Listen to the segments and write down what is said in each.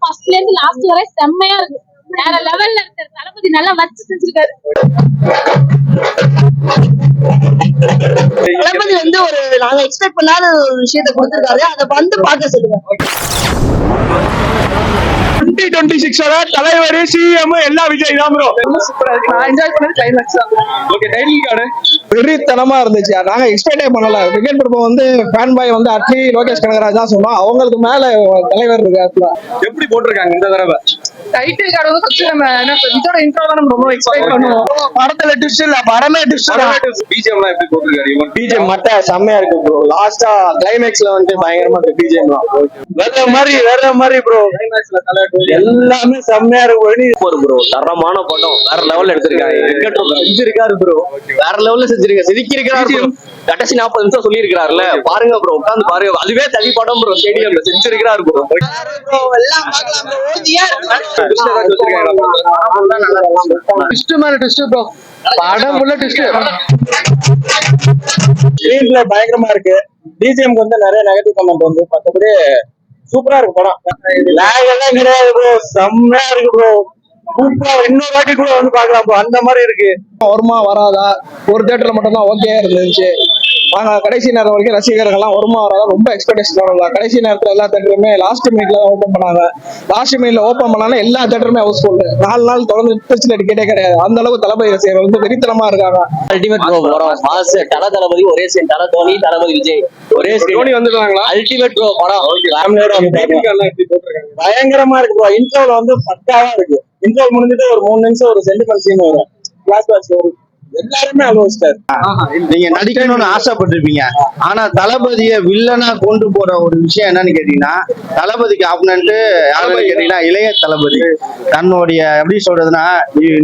ஃபர்ஸ்ட்ல இருந்து லாஸ்ட் வரை செம்மையா இருக்கு. வேற லெவல்ல இருக்கு. தளபதி நல்லா வச்சு செஞ்சிருக்காரு. தளபதி வந்து ஒரு நாங்க எக்ஸ்பெக்ட் பண்ணாத ஒரு விஷயத்தை கொடுத்திருக்காரு. அதை வந்து பார்க்க சொல்லுங்க. 2026 தலைவர் சிஎம் எல்லா விஜய் தான் ப்ரோ. சூப்பரா இருக்கு. நான் என்ஜாய் பண்ணது கிளைமாக்ஸ் தான். ஓகே, டைட்டில் கார்டு வெறித்தனமா இருந்துச்சு. நாங்க எக்ஸ்பெக்டே பண்ணல. விக்கெட் பிரபு வந்து ஃபேன் பாய் வந்து அட்லி லோகேஷ் கனகராஜ் தான் சொன்னோம். அவங்களுக்கு மேல தலைவர் இருக்காரு. எப்படி போட்டிருக்காங்க இந்த தடவை டைட்டில் கார்டு வந்து ஃபர்ஸ்ட் நம்ம இதோட இன்ட்ரோ தான் நம்ம ரொம்ப எக்ஸ்பெக்ட் பண்ணுவோம். படத்துல ட்விஸ்ட் இல்ல, படமே ட்விஸ்ட் தான். பிஜிஎம்லாம் எப்படி போட்டுருக்காரு? இவன் பிஜிஎம் மட்ட செம்மையா இருக்கு ப்ரோ. லாஸ்டா கிளைமாக்ஸ்ல வந்து பயங்கரமா இருக்கு பிஜிஎம்லாம். வேற மாதிரி ப்ரோ. கிளைமாக்ஸ்ல எல்லாமே செம்மையா இருக்கு ப்ரோ. தரமான படம், வேற லெவல்ல எடுத்திருக்காரு. செஞ்சிருக்காரு ப்ரோ, வேற லெவல்ல செஞ்சிருக்காரு. செதுக்கிருக்காரு. கடைசி 40 நிமிஷம் சொல்லி இருக்காருல்ல, பாருங்க ப்ரோ, உட்காந்து பாருங்க. அதுவே தனி படம் ப்ரோ. ஸ்டேடியம்ல செஞ்சிருக்காரு ப்ரோ. எல்லாம் பார்க்கலாம் ப்ரோ. ஓஜியா இருக்கு. ட்விஸ்ட் மேல ட்விஸ்ட் ப்ரோ. படம் உள்ள ட்விஸ்ட். ஸ்கிரீன்ல பயங்கரமா இருக்கு. டிஜிஎம்க்கு வந்து நிறைய நெகட்டிவ் கமெண்ட் வந்து, மத்தபடி சூப்பரா இருக்கு படம். லாக் எல்லாம் கிடையாது ப்ரோ. செம்மையா இருக்கு ப்ரோ. சூப்பரா. இன்னொரு வாட்டி கூட வந்து பாக்கலாம் ப்ரோ. அந்த மாதிரி இருக்கு. வருமா வராதா? ஒரு தியேட்டர்ல மட்டும் தான் ஓகே இருந்துச்சு. வாங்க, கடைசி நேரம் வரைக்கும் ரசிகர்கள்லாம் வருமா வராதா ரொம்ப எக்ஸ்பெக்டேஷன் வரல. கடைசி நேரத்துல எல்லா தியேட்டருமே லாஸ்ட் மினிட்ல ஓபன் பண்ணாங்க. லாஸ்ட் மினிட்ல ஓபன் பண்ணாலும் எல்லா தியேட்டருமே ஹவுஸ்ஃபுல். 4 நாள் தொடர்ந்து திருச்சியில டிக்கெட்டே கிடையாது. அந்த அளவுக்கு தளபதி ரசிகர்கள் வந்து வெறித்தனமா இருக்காங்க. Ultimate bro. படம் மாஸ். தளபதி ஒரே சீன். தோனி, தளபதி விஜய் ஒரே சீன் வந்துட்டாங்களா? அல்டிமேட் ப்ரோ படம். பயங்கரமா இருக்கு ப்ரோ. இன்ட்ரோல வந்து பக்காவா இருக்கு. இன்ட்ரோல் முடிஞ்சிட்டு ஒரு 3 நிமிஷம் ஒரு சென்டிமெண்ட் சீன் வரும். கிளாஸ் வரும். எல்லாருமே அலோஸ்டர். நீங்க நடிக்கணும்னு ஆசைப்பட்டிருப்பீங்க. ஆனா தளபதியை வில்லனா கொண்டு போற ஒரு விஷயம் என்னன்னு கேட்டீங்கன்னா, தளபதிக்கு ஆப்பனன்ட் யாருன்னு கேட்டீங்கன்னா இளைய தளபதி. தன்னுடைய எப்படி சொல்றதுன்னா,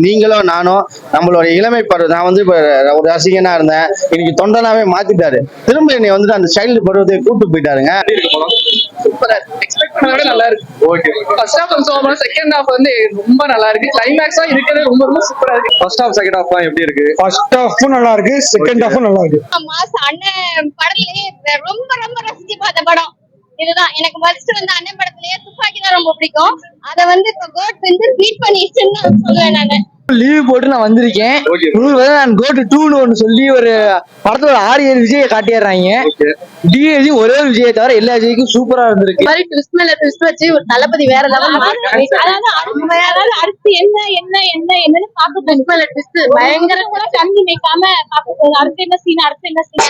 நீங்களும் நானும் நம்மளுடைய இளமை பருவம். நான் வந்து இப்ப ஒரு ரசிகனா இருந்தேன், இன்னைக்கு தொண்டனாவே மாத்திட்டாரு. திரும்ப என்னை வந்துட்டு அந்த சைல்டு பருவத்தை கூட்டு போயிட்டாருங்க. நல்லா இருக்கு. ஓகே, ஃபர்ஸ்ட் ஹாஃப் கொஞ்சம், செகண்ட் ஹாஃப் வந்து ரொம்ப நல்லா இருக்கு. கிளைமாக்ஸா இருக்கிறது ரொம்ப ரொம்ப சூப்பரா இருக்கு. ஃபர்ஸ்ட் ஹாஃப் செகண்ட் ஹாஃப் எப்படி இருக்கு? ஃபர்ஸ்ட் ஹாஃப் நல்லா இருக்கு, செகண்ட் ஹாஃப் நல்லா இருக்கு. மாஸ் அண்ணன் படத்திலேயே ரொம்ப ரொம்ப ரசிச்சு பார்த்த படம் இதுதான். எனக்கு ஃபர்ஸ்ட் வந்து அண்ணன் படத்திலேயே துப்பாக்கி தான் ரொம்ப பிடிக்கும். அத வந்து இப்ப கோட் வந்து பீட் பண்ணிச்சுன்னு சொல்லுவேன் நானு. லீவ் போட்டு நான் வந்திருக்கேன். நான் கோட் 2ன்னு ஒன்னு சொல்லி ஒரு படத்துல 6-7 விஜயை காட்டிடுறாங்க. டிஏஜி ஒரே விஜயை தவிர எல்லா விஜய்க்கும் சூப்பரா இருந்திருக்கு. மாதிரி ட்விஸ்ட் மேல ட்விஸ்ட் வச்சு தளபதி வேற லெவல். அதாவது அடுத்து என்ன என்ன என்ன என்னன்னு பார்க்க ட்விஸ்ட் மேல ட்விஸ்ட் பயங்கர கூட கண்ணி வைக்காம பார்க்க. அடுத்து என்ன சீன், அடுத்து என்ன சீன்.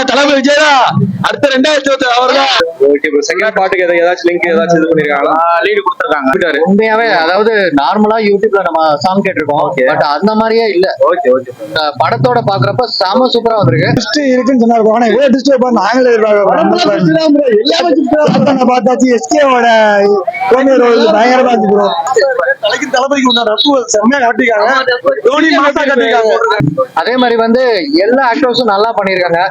தளபதி விஜய் தான் அடுத்த 2026 அவர்தான். Okay bro. செகண்ட் பார்ட்டுக்கு ஏதாச்சும் லிங்க் ஏதாச்சும் இது பண்ணிருக்காங்களா? லீடு கொடுத்துருக்காங்க. உண்மையாவே அதாவது நார்மலா யூடியூப்ல நம்ம சாங் கேட்டிருக்கோம், பட் அந்த மாதிரியே இல்ல. Okay okay. படத்தோட பாக்குறப்ப செம சூப்பரா வந்திருக்கு. இருக்குன்னு சொன்னாரு. ஆனா இவ்வளவு டிஸ்டர்ப் பண்ண நாங்களே பார்த்தாச்சு. எஸ்கேவோட பயங்கரமா இருக்கு ப்ரோ. தளபதிக்கு உண்டான செம்மையா காட்டிருக்காங்க. தோனி மாசா காட்டிருக்காங்க. அதே மாதிரி வந்து எல்லா ஆக்டர்ஸும் நல்லா பண்ணிருக்காங்க.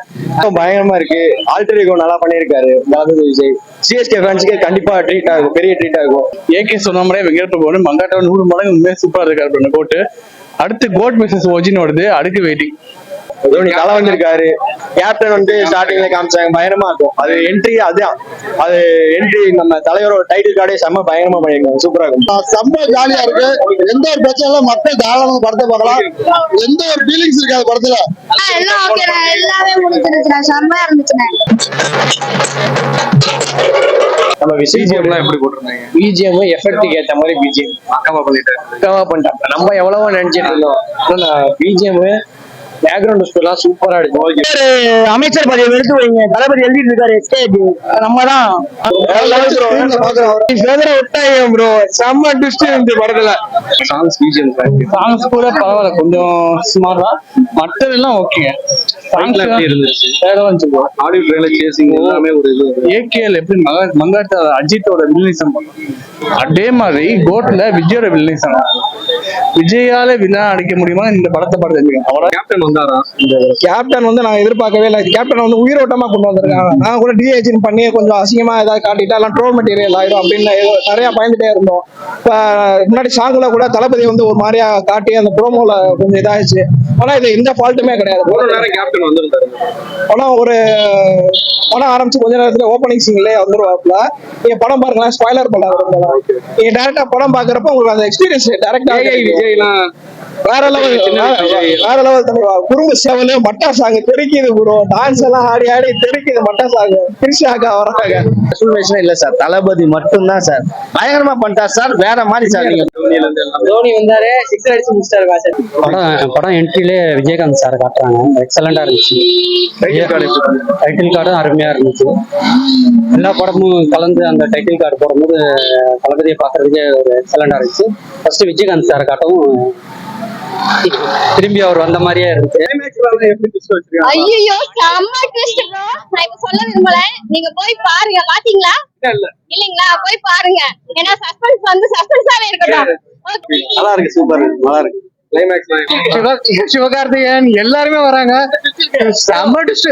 பயங்கரமா இருக்கு. ஆல்டர் நல்லா பண்ணிருக்காரு தளபதி விஜய். சிஎஸ்கே ஃபேன்ஸ்க்கு கண்டிப்பா ட்ரீட் ஆகும், பெரிய ட்ரீட் ஆகும். ஏகே சொன்ன மாதிரி வெங்கட் பிரபு மங்காட்டா 100 மடங்கு உண்மையா சூப்பரா இருக்காரு கோட்டு. அடுத்து கோட் மிஸ்ஸஸ் ஓஜின்னு வருது. அடுக்கு வெயிட்டிங். தோனி தலை வந்திருக்காரு. கேப்டன் வந்து ஸ்டார்டிங்ல காமிச்சாங்க, பயங்கரமா இருக்கும். அது என்ட்ரி, அதுதான் அது என்ட்ரி. நம்ம தலைவரோட டைட்டில் கார்டே செம்ம பயங்கரமா பண்ணிருக்காங்க. சூப்பரா இருக்கும். செம்ம ஜாலியா இருக்கு. எந்த ஒரு பிரச்சனை மக்கள் தாராளமா படத்தை பார்க்கலாம். எந்த ஒரு ஃபீலிங்ஸ் இருக்காது படத்துல. எல்லாம் ஓகே, எல்லாமே முடிஞ்சிருச்சுனா செம்மையா இருந்துச்சுனா. நம்ம பிஜிஎம்லாம் எப்படி போட்டுருந்தாங்க? பிஜிஎம் எஃபெக்ட்டுக்கு ஏத்த மாதிரி பிஜிஎம் பக்காவா பண்ணிட்டாங்க. நம்ம எவ்வளவோ நினைச்சிட்டு இருந்தோம். பிஜிஎம் பேக்ரவுண்ட் ஸ்கோர்லாம் சூப்பரா இருக்கு. அமைச்சர் பதவி எடுத்து வைங்க. தளபதி எழுதிட்டு இருக்காரு. எஸ்கேட் நம்ம தான் ப்ரோ. செம்ம ட்விஸ்ட் இந்த படத்துல. சாங்ஸ் பிஜிஎம் சாங்ஸ் கூட பரவாயில்ல, கொஞ்சம் ஸ்மார்ட் தான். மற்றதெல்லாம் ஓகேங்க. சாங்ஸ்ல எப்படி இருந்துச்சு? ஆடியோ ட்ரெயிலர் சேசிங் எல்லாமே ஒரு இது. ஏகேஎல் எப்படி மங்காட்ட அஜித்தோட வில்லிசம் அதே மாதிரி கோட்ல விஜயோட வில்லிசம். விஜயால வில்லா அடிக்க முடியுமா இந்த படத்தை பார்த்து? அவரோட கேப்டன் வந்தாரா? கேப்டன் வந்து நான் எதிர்பார்க்கவே இல்லை. கேப்டன் வந்து உயிரோட்டமா கொண்டு வந்திருக்காங்க. நான் கூட டிஹெச்னு பண்ணி கொஞ்சம் அசிங்கமா ஏதாவது காட்டிட்டா எல்லாம் ட்ரோல் மெட்டீரியல் ஆயிடும் அப்படின்னு நிறைய பயந்துட்டே இருந்தோம். முன்னாடி சாங்குல கூட தளபதி வந்து ஒரு மாதிரியா காட்டி அந்த ப்ரோமோல கொஞ்சம் இதாயிடுச்சு. ஆனா இது எந்த ஃபால்ட்டுமே கிடையாது. எவ்வளவு நேரம் கேப்டன் வந்திருந்தாரு? படம் ஆரம்பிச்சு கொஞ்ச நேரத்துல ஓப்பனிங் சீன்லயே வந்துருவாப்ல. நீங்க படம் பாருங்களேன், ஸ்பாய்லர் பண்ணாத. நீங்க டைரக்டா படம் பாக்குறப்ப உங்களுக்கு அந்த எக்ஸ்பீரியன்ஸ் டைரக்டா விஜய்லாம் வேற லெவல் தருவா. குறும்பு செவலு மட்டா சாங் தெரிக்குது ப்ரோ. டான்ஸ் எல்லாம் ஆடி ஆடி தெரிக்குது மட்டா சாங். கிருஷ்ணாக்கா வராங்க. இல்ல சார், தளபதி மட்டும்தான் சார் பயங்கரமா பண்ணிட்டா சார். வேற மாதிரி சார். நீங்க தோனி வந்தாரு, 6 அடிச்சு முடிச்சிட்டாரு சார். படம் என்ட்ரிலே விஜயகாந்த் சார் காட்டுறாங்க, எக்ஸலண்டா இருந்துச்சு. டைட்டில் கார்டும் அருமையா இருந்துச்சு. எல்லா படமும் கலந்து அந்த டைட்டில் கார்டு போடும்போது தளபதியை பாக்குறதுக்கே ஒரு எக்ஸலண்டா இருந்துச்சு. ஃபர்ஸ்ட் விஜயகாந்த் சார் காட்டவும் திரும்பி அவர் வந்த மாதிரியே இருந்துச்சு. ஐயோ செம்ம ட்விஸ்ட் ப்ரோ. நான் இப்ப சொல்ல விரும்பல, நீங்க போய் பாருங்க. பாத்தீங்களா? இல்லீங்களா? போய் பாருங்க. ஏன்னா சஸ்பென்ஸ் வந்து சஸ்பென்ஸாவே இருக்கட்டும். நல்லா இருக்கு, சூப்பர், நல்லா இருக்கு. கிளைமேக்ஸ் சிவகார்த்திகேயன் எல்லாருமே வராங்க. செம்ம ட்விஸ்ட்.